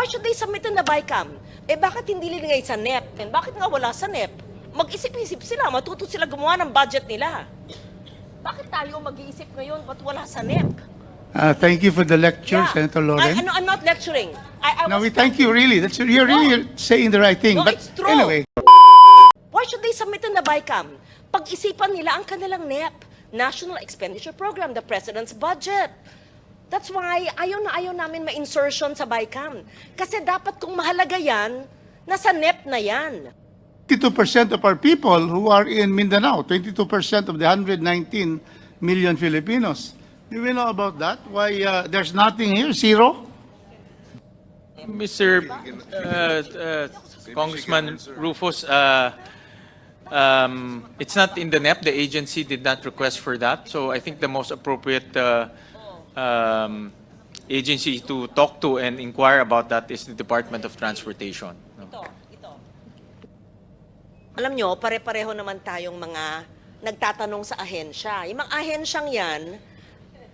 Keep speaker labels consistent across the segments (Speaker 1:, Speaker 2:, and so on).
Speaker 1: should they submit in the BICAM? Eh bakit hindi linagay sa NEP? And bakit nga wala sa NEP? Mag-isip-isip sila, matuto sila gumawa ng budget nila. Bakit tayo mag-iisip ngayon ba't wala sa NEP?
Speaker 2: Thank you for the lecture, Senator Loren.
Speaker 1: I'm not lecturing. I
Speaker 2: No,
Speaker 1: was
Speaker 2: we thank you really. You're really saying the right thing.
Speaker 1: No,
Speaker 2: But
Speaker 1: it's true.
Speaker 2: anyway.
Speaker 1: Why should they submit in the BICAM? Pag-isipan nila ang kanilang NEP, National Expenditure Program, the President's Budget. That's why ayaw na ayaw namin ma-insertion sa BICAM. Kasi dapat kung mahalaga yan, nasa NEP na yan.
Speaker 2: 22% of our people who are in Mindanao, 22% of the 119 million Filipinos. Do we know about that? Why there's nothing here? Zero?
Speaker 3: Mr. Congressman Rufus, it's not in the NEP. The agency did not request for that. So I think the most appropriate agency to talk to and inquire about that is the Department of Transportation.
Speaker 1: Ito. Alam nyo, pare-pareho naman tayong mga nagtatanong sa ahensya. Yung mga ahensyang yan,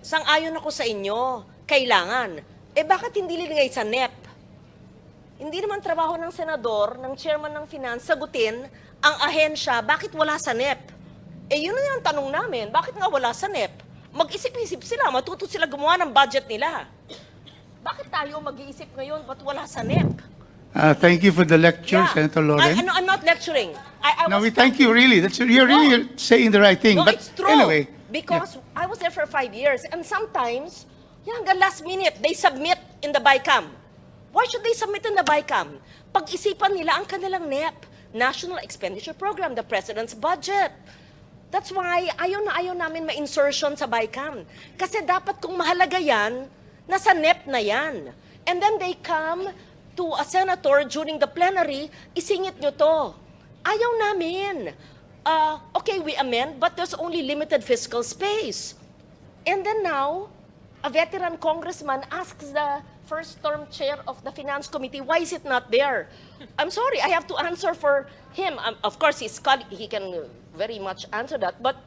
Speaker 1: sang-ayon ako sa inyo, kailangan. Eh bakit hindi linagay sa NEP? Hindi naman trabaho ng senador, ng chairman ng finance, sagutin ang ahensya, bakit wala sa NEP? Eh yun na yung tanong namin, bakit nga wala sa NEP? Mag-isip-isip sila, matuto sila gumawa ng budget nila. Bakit tayo mag-iisip ngayon, ba't wala sa NEP?
Speaker 2: Thank you for the lecture, Senator Loren.
Speaker 1: I'm not lecturing.
Speaker 2: No, we thank you really. You're really saying the right thing.
Speaker 1: No,
Speaker 2: But
Speaker 1: it's true.
Speaker 2: anyway.
Speaker 1: Because I was there for 5 years, and sometimes, hanggang last minute, they submit in the BICAM. Why should they submit in the BICAM? Pag-isipan nila ang kanilang NEP, National Expenditure Program, the President's Budget. That's why ayaw na ayaw namin ma-insertion sa BICAM. Kasi dapat kung mahalaga yan, nasa NEP na yan. And then they come to a senator during the plenary, isingit nyo to. Ayaw namin. Okay, we amend, but there's only limited fiscal space. And then now, a veteran congressman asks the first-term chair of the Finance Committee, why is it not there? I'm sorry, I have to answer for him. Of course, he can very much answer that, but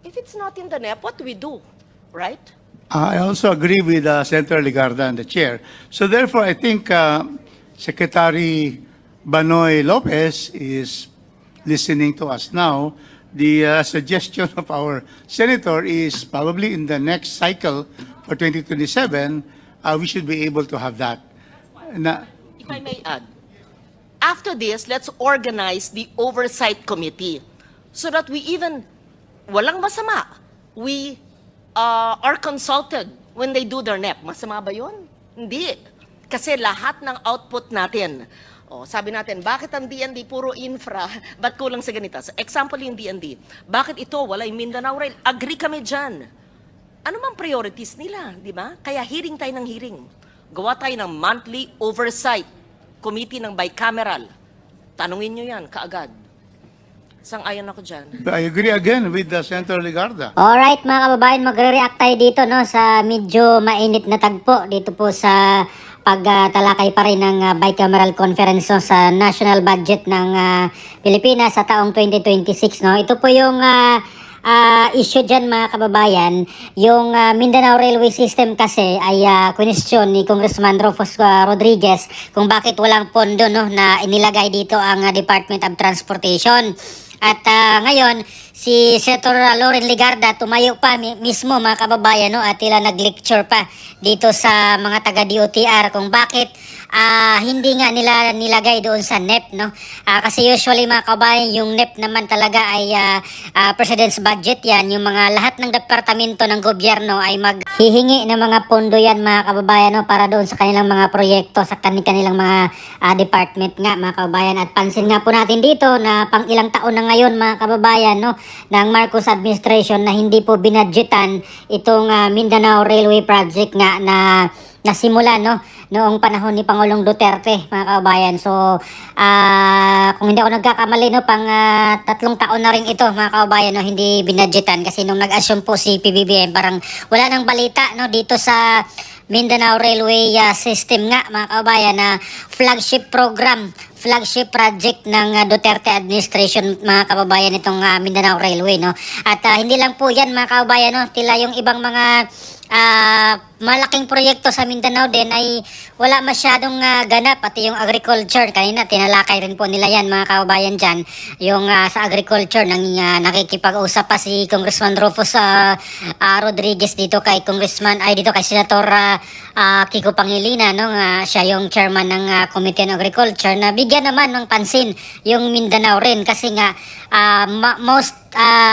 Speaker 1: if it's not in the NEP, what do we do, right?
Speaker 2: I also agree with Senator Ligarda and the chair. So therefore, I think Secretary Banoy Lopez is listening to us now. The suggestion of our senator is probably in the next cycle for 2027, we should be able to have that.
Speaker 1: If I may add, after this, let's organize the oversight committee so that walang masama, we are consulted when they do their NEP. Masama ba yun? Hindi. Kasi lahat ng output natin, sabi natin, bakit ang DND puro infra, ba't kulang sa ganito? Example yung DND, bakit ito, wala yung Mindanao Rail? Agree kami dyan. Ano mang priorities nila, di ba? Kaya hearing tayo ng hearing. Gawa tayo ng monthly oversight committee ng bicameral. Tanungin nyo yan, kaagad. Sang-ayon ako dyan.
Speaker 2: I agree again with Senator Ligarda.
Speaker 4: Alright mga kababayan, magre-react tayo dito no, sa medyo mainit na tagpo dito po sa pagtalakay pa rin ng bicameral conference no, sa national budget ng Pilipinas sa taong 2026. No? Ito po yung issue dyan mga kababayan. Yung Mindanao Railway System kasi ay question ni Congressman Rufus Rodriguez kung bakit walang pondo no, na inilagay dito ang Department of Transportation. At ngayon, si Senator Loren Ligarda tumayo pa mismo mga kababayan no, at tila nag-lecture pa dito sa mga taga-DOTR kung bakit hindi nga nila nilagay doon sa NEP. No? Kasi usually mga kababayan, yung NEP naman talaga ay President's Budget yan. Yung mga lahat ng departamento ng gobyerno ay maghihingi ng mga pondo yan mga kababayan no, para doon sa kanilang mga proyekto, sa kanilang mga department nga mga kababayan. At pansin nga po natin dito na pang ilang taon na ngayon mga kababayan no, ng Marcos administration na hindi po binadgetan itong Mindanao Railway Project nga na nasimula no noong panahon ni Pangulong Duterte mga kababayan. So kung hindi ako nagkakamali no, pang 3 taon na rin ito mga kababayan no, hindi binadgetan kasi nung nag-assume po si PBBM parang wala nang balita no dito sa Mindanao Railway System nga mga kababayan na flagship program flagship project ng Duterte administration, mga kababayan, itong Mindanao Railway, no? At hindi lang po yan, mga kababayan, no? Tila yung ibang mga malaking proyekto sa Mindanao din ay wala masyadong ganap, pati yung agriculture. Kanina tinalakay rin po nila yan, mga kababayan dyan, yung sa agriculture nakikipag-usap pa si Congressman Rufus Rodriguez dito kay dito kay Senator Kiko Pangilinan, no? Siya yung chairman ng Committee on Agriculture, na bigyan naman ng pansin yung Mindanao rin kasi nga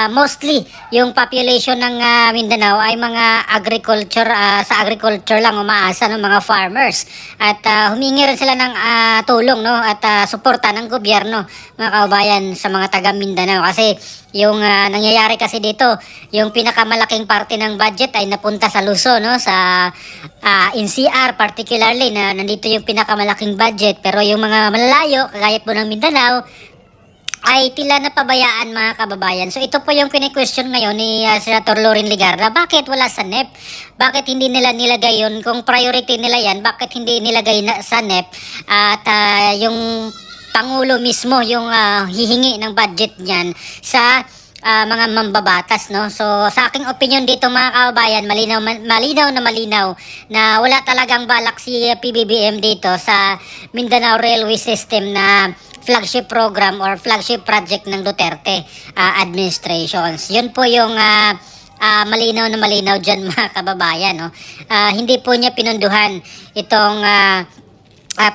Speaker 4: mostly yung population ng Mindanao ay mga agriculture, sa agriculture lang umaasa ng mga farmers, at humingi rin sila ng tulong, no, at suporta ng gobyerno, mga kababayan, sa mga taga Mindanao, kasi yung nangyayari kasi dito, yung pinakamalaking parte ng budget ay napunta sa Luzon, no, sa NCR particularly, na nandito yung pinakamalaking budget, pero yung mga malalayo kagaya po ng Mindanao ay tila napabayaan, mga kababayan. So ito po yung kine-question ngayon ni Senator Loren Legarda. Bakit wala sa NEP? Bakit hindi nila nilagay yun? Kung priority nila yan, bakit hindi nilagay sa NEP? At yung Pangulo mismo yung hihingi ng budget niyan sa mga mambabatas, no? So sa aking opinion dito, mga kababayan, malinaw na wala talagang balak si PBBM dito sa Mindanao Railway System na flagship program or flagship project ng Duterte administrations. Yun po yung malinaw dyan, mga kababayan, no? Hindi po niya pinunduhan itong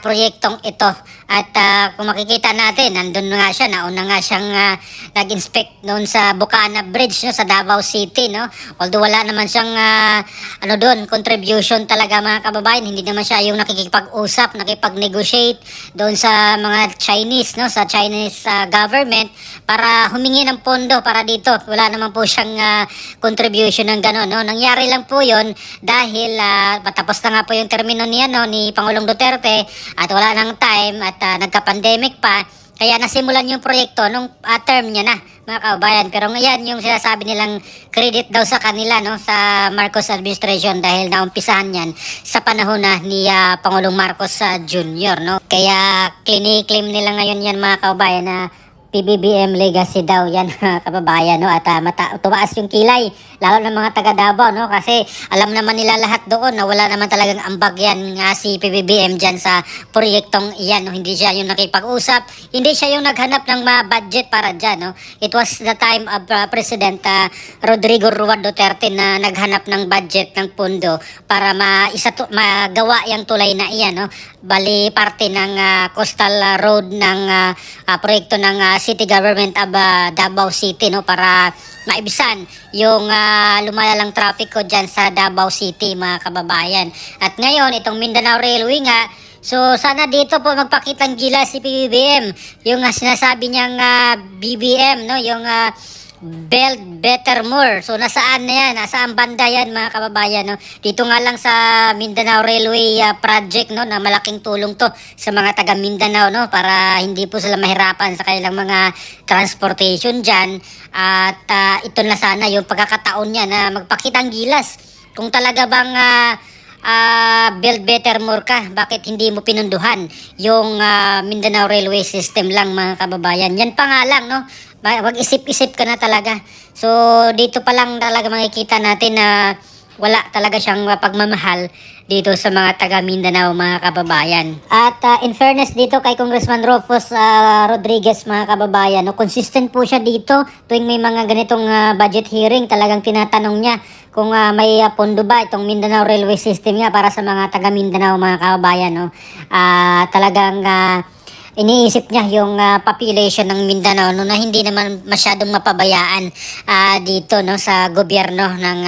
Speaker 4: proyektong ito. At kung makikita natin, nandun nga siya, nauna nga siyang nag-inspect noon sa Bukana Bridge, no, sa Davao City, no. Although wala naman siyang doon contribution talaga, mga kababayan, hindi naman siya yung nakikipag-usap, nakipag-negotiate doon sa mga Chinese, no, sa Chinese government para humingi ng pondo para dito. Wala naman po siyang contribution ng gano'n, no. Nangyari lang po 'yon dahil patapos na nga po yung termino niya, no, ni Pangulong Duterte, at wala nang time at nagka-pandemic pa, kaya nasimulan yung proyekto nung term niya na, mga kababayan. Pero ngayon yung sinasabi nilang credit daw sa kanila, no, sa Marcos administration, dahil naumpisahan yan sa panahon na ni Pangulong Marcos Jr., no. Kaya claim nila ngayon yan, mga kababayan, na PBBM legacy daw yan, mga kababayan, no. At tumaas yung kilay lalo ng mga taga Davao, no, kasi alam naman nila lahat doon na wala naman talagang ambag yan si PBBM dyan sa proyektong iyan, no. Hindi siya yung nakipag-usap, hindi siya yung naghanap ng budget para dyan, no. It was the time of President Rodrigo Roa Duterte na naghanap ng budget ng pondo para magawa yung tulay na iyan, no. Bali parte ng coastal road ng proyekto ng city government of Davao City, no, para maibisan yung lumalalang traffic ko dyan sa Davao City, mga kababayan. At ngayon, itong Mindanao Railway nga, so sana dito po magpakitang gila si PBBM. Yung sinasabi niyang BBM, no, yung Build Better More. So nasaan na yan? Nasaan banda yan, mga kababayan, no? Dito nga lang sa Mindanao Railway project, no, na malaking tulong to sa mga taga Mindanao, no, para hindi po sila mahirapan sa kanilang mga transportation dyan. At ito na sana yung pagkakataon niya na magpakitang gilas. Kung talaga bang build better more ka, bakit hindi mo pinunduhan yung Mindanao Railway System lang, mga kababayan? Yan pa nga lang, no? Wag isip-isip ka na talaga. So dito pa lang talaga makikita natin na wala talaga siyang pagmamahal dito sa mga taga Mindanao, mga kababayan. At in fairness dito kay Congressman Rufus Rodriguez, mga kababayan, no, consistent po siya dito tuwing may mga ganitong budget hearing. Talagang tinatanong niya kung may pondo ba itong Mindanao Railway System niya para sa mga taga Mindanao, mga kababayan, no. Talagang iniisip niya yung population ng Mindanao, no, na hindi naman masyadong mapabayaan dito, no, sa gobyerno ng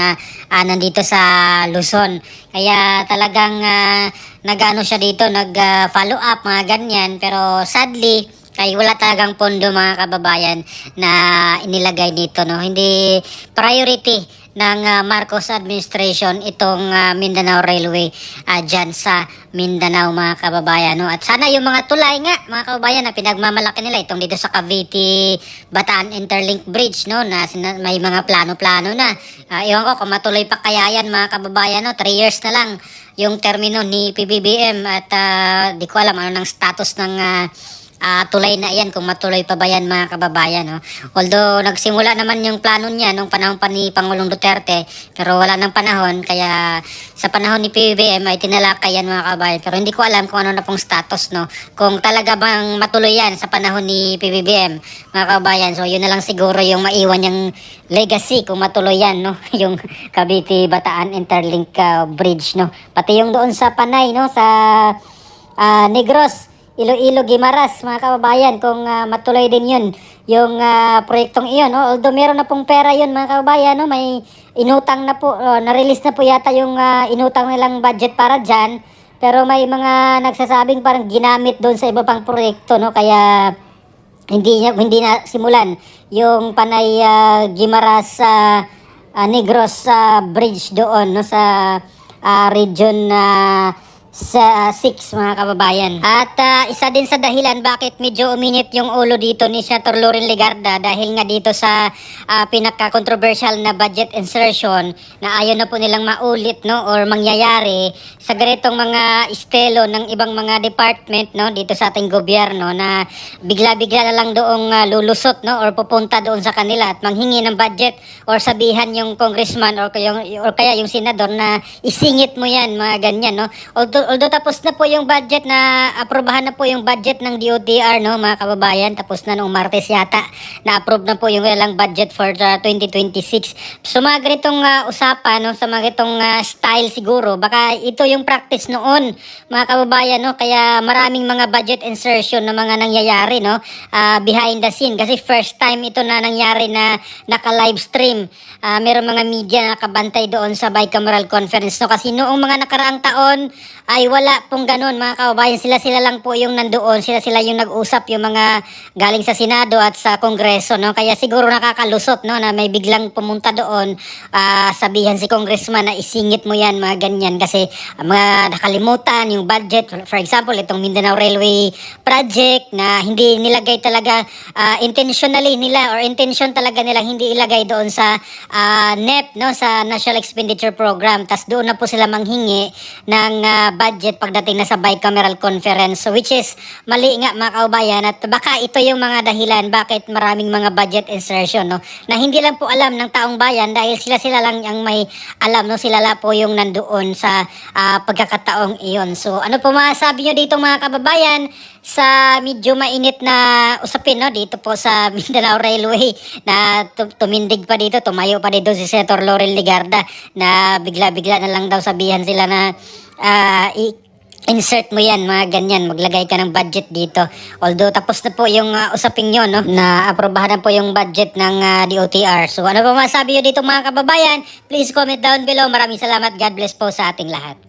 Speaker 4: nandito sa Luzon. Kaya talagang nag-ano siya dito, nag-follow up, mga ganyan. Pero sadly, ay wala talagang pondo, mga kababayan, na inilagay dito, no. Hindi priority ng Marcos administration itong Mindanao Railway dyan sa Mindanao, mga kababayan, no. At sana yung mga tulay nga, mga kababayan, na pinagmamalaki nila itong dito sa Cavite Bataan Interlink Bridge, no, na may mga plano-plano na. Iwan ko kung matuloy pa kaya yan, mga kababayan, no. 3 years na lang yung termino ni PBBM at di ko alam ano ng status ng tulay na yan, kung matuloy pa ba yan mga kababayan. No? Although nagsimula naman yung plano niya nung panahon pa ni Pangulong Duterte, pero wala ng panahon, kaya sa panahon ni PBBM ay tinalakay yan mga kababayan. Pero hindi ko alam kung ano na pong status, no? Kung talaga bang matuloy yan sa panahon ni PBBM mga kababayan. So yun na lang siguro yung maiwan yung legacy kung matuloy yan, no? Yung Cavite-Bataan Interlink Bridge, no? Pati yung doon sa Panay, no? Sa Negros, Iloilo, Guimaras, mga kababayan, kung matuloy din yun, yung proyektong iyon, no? Although meron na pong pera yun, mga kababayan, no? May inutang na po, na-release na po yata yung inutang nilang budget para dyan, pero may mga nagsasabing parang ginamit doon sa iba pang proyekto, no? Kaya hindi na simulan yung Panay Guimaras Negros Bridge doon, no? Sa region sa 6 mga kababayan. At isa din sa dahilan bakit medyo uminit yung ulo dito ni Senator Loren Legarda dahil nga dito sa pinaka-controversial na budget insertion na ayaw na po nilang maulit, no, or mangyayari sa ganitong mga estelo ng ibang mga department, no, dito sa ating gobyerno na bigla-bigla na lang doong lulusot, no, or pupunta doon sa kanila at manghingi ng budget or sabihan yung congressman or kaya yung senador na isingit mo yan, mga ganyan, no. Although tapos na po yung budget na aprobahan na po yung budget ng DOTR, no, mga kababayan, tapos na noong Martes yata na approve na po yung ilang budget for 2026. So mga ganitong usapan, no, sa mga ganitong style siguro, baka ito yung practice noon, mga kababayan, no, kaya maraming mga budget insertion na mga nangyayari, no, behind the scene kasi first time ito na nangyari na naka-live stream. Meron mga media na nakabantay doon sa bicameral conference, no, kasi noong mga nakaraang taon ay wala pong ganun mga kababayan, sila lang po yung nandoon, sila yung nag-usap, yung mga galing sa Senado at sa Kongreso, no, kaya siguro nakakalusot, no, na may biglang pumunta doon, sabihan si congressman na isingit mo yan, mga ganyan, kasi mga nakalimutan yung budget, for example itong Mindanao Railway project na hindi nilagay talaga intentionally nila or intention talaga nilang hindi ilagay doon sa NEP, no, sa National Expenditure Program, tas doon na po sila manghingi ng budget pagdating na sa bicameral conference, so which is mali nga mga kaubayan, at baka ito yung mga dahilan bakit maraming mga budget insertion, no, na hindi lang po alam ng taong bayan dahil sila lang ang may alam, no, sila po yung nandoon sa pagkakataong iyon. So ano po masasabi nyo dito mga kababayan sa medyo mainit na usapin, no, dito po sa Mindanao Railway na tumindig pa dito, tumayo pa dito si Senator Loren Legarda na bigla-bigla na lang daw sabihan sila na insert mo yan, mga ganyan, maglagay ka ng budget dito. Although tapos na po yung usaping yun, no, na aprobahan na po yung budget ng DOTR. So ano pa masabi nyo dito mga kababayan? Please comment down below. Maraming salamat. God bless po sa ating lahat.